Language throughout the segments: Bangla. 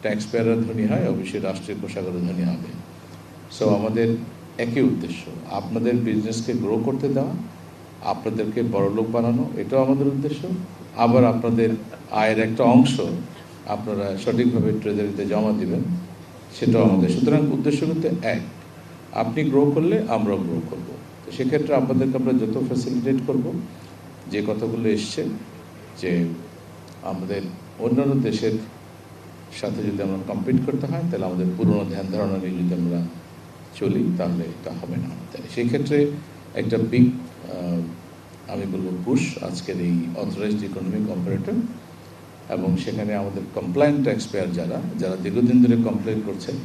ট্যাক্স পেয়াররা ধনী হয়, অবশ্যই রাষ্ট্রের কোষাগারও ধনী হবে। সো আমাদের একই উদ্দেশ্য, আপনাদের বিজনেসকে গ্রো করতে দেওয়া, আপনাদেরকে বড়লোক বানানো, এটাও আমাদের উদ্দেশ্য। আবার আপনাদের আয়ের একটা অংশ আপনারা সঠিকভাবে ট্রেজারিতে জমা দিবেন, সেটাও আমাদের। সুতরাং উদ্দেশ্য কিন্তু এক, আপনি গ্রো করলে আমরাও গ্রো করব। তো সেক্ষেত্রে আপনাদেরকে আমরা যত ফ্যাসিলিটেট করব, যে কথাগুলো এসছে যে আমাদের অন্যান্য দেশের সাথে যদি আমরা কম্পিট করতে হয়, তাহলে আমাদের পুরনো ধ্যান ধারণা নিয়ে যদি আমরা চলি, তাহলে এটা হবে না। সেই ক্ষেত্রে একটা বিগ আমি বলবো পুশ আজকের এই অথরাইজড ইকোনমিক অপারেটর, এবং সেখানে আমাদের কমপ্লায়েন্ট ট্যাক্স পেয়ার যারা দীর্ঘদিন ধরে কমপ্লেন করছেন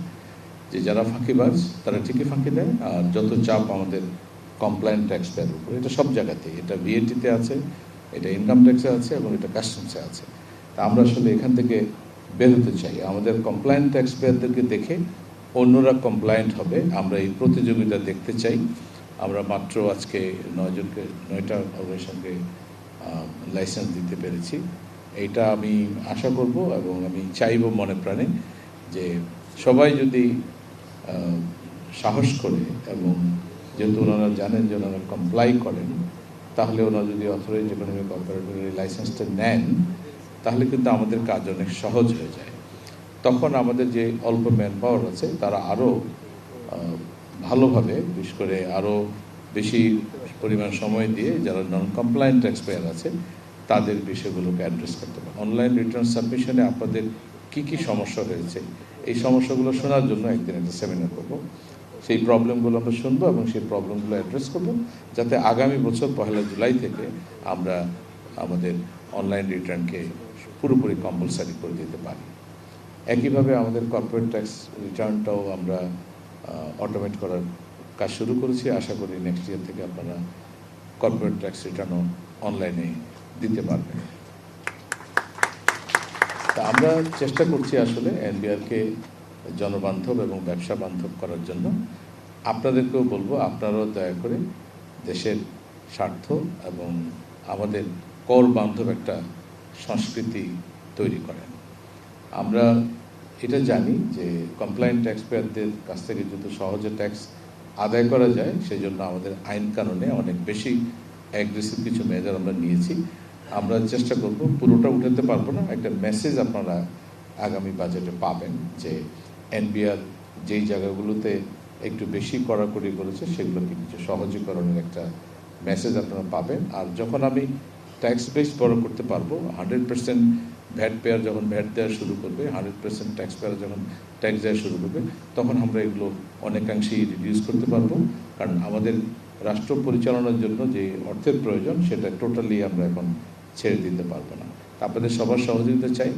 যে যারা ফাঁকিবাজ তারা ঠিকই ফাঁকি দেয়, আর যত চাপ আমাদের কমপ্লায়েন্ট ট্যাক্স পেয়ার উপর, এটা সব জায়গাতেই, এটা ভিএটিতে আছে, এটা ইনকাম ট্যাক্সে আছে, এবং এটা কাস্টমসে আছে। তা আমরা আসলে এখান থেকে বেরোতে চাই, আমাদের কমপ্লায়েন্ট ট্যাক্স পেয়ারদেরকে দেখে অন্যরা কমপ্লায়েন্ট হবে, আমরা এই প্রতিযোগিতা দেখতে চাই। আমরা মাত্র আজকে 9টা অর্গানাইজেশনকে লাইসেন্স দিতে পেরেছি। এইটা আমি আশা করব এবং আমি চাইব মনে প্রাণে যে সবাই যদি সাহস করে, এবং যেহেতু ওনারা জানেন যে ওনারা কমপ্লাই করেন, তাহলে ওনারা যদি অথরাইজড ইকোনমিক অপারেটরের লাইসেন্সটা নেন, তাহলে কিন্তু আমাদের কাজ অনেক সহজ হয়ে যায়। তখন আমাদের যে অল্প ম্যান পাওয়ার আছে তারা আরও ভালোভাবে, বিশেষ করে আরও বেশি পরিমাণ সময় দিয়ে যারা নন কমপ্লায়েন্ট ট্যাক্স পেয়ার আছে তাদের বিষয়গুলোকে অ্যাড্রেস করতে পারে। অনলাইন রিটার্ন সাবমিশনে আপনাদের কি কি সমস্যা হয়েছে, এই সমস্যাগুলো শোনার জন্য একদিন একটা সেমিনার করব। সেই প্রবলেমগুলো আমরা শুনবো এবং সেই প্রবলেমগুলো অ্যাড্রেস করব, যাতে আগামী বছর 1 জুলাই থেকে আমরা আমাদের অনলাইন রিটার্নকে পুরোপুরি কম্পালসারি করে দিতে পারি। একইভাবে আমাদের কর্পোরেট ট্যাক্স রিটার্নটাও আমরা অটোমেট করার কাজ শুরু করেছি। আশা করি নেক্সট ইয়ার থেকে আপনারা কর্পোরেট ট্যাক্স রিটার্নও অনলাইনে দিতে পারবেন। তা আমরা চেষ্টা করছি আসলে এনবিআরকে জনবান্ধব এবং ব্যবসা বান্ধব করার জন্য। আপনাদেরকেও বলবো, আপনারাও দয়া করে দেশের স্বার্থ এবং আমাদের কর বান্ধব একটা সংস্কৃতি তৈরি করেন। আমরা এটা জানি যে কমপ্লায়েন্ট ট্যাক্স পেয়ারদের কাছ থেকে যত সহজে ট্যাক্স আদায় করা যায়, সেই জন্য আমাদের আইন কানুনে অনেক বেশি অ্যাগ্রেসিভ কিছু মেজার আমরা নিয়েছি। আমরা চেষ্টা করব, পুরোটা উঠাতে পারবো না, একটা মেসেজ আপনারা আগামী বাজেটে পাবেন যে এনবিআর যেই জায়গাগুলোতে একটু বেশি কড়াকড়ি করেছে সেগুলোকে কিছু সহজীকরণের একটা মেসেজ আপনারা পাবেন। আর যখন আমি ট্যাক্স বেস বড় করতে পারবো, 100% ভ্যাট পেয়ার যখন ভ্যাট দেওয়া শুরু করবে, 100% ট্যাক্স পেয়ার যখন ট্যাক্স দেওয়া শুরু করবে, তখন আমরা এগুলো অনেকাংশেই রিডিউস করতে পারবো। কারণ আমাদের রাষ্ট্র পরিচালনার জন্য যে অর্থের প্রয়োজন, সেটা টোটালি আমরা এখন ছেড়ে দিতে পারবো না। আপনাদের সবার সহযোগিতা চাই।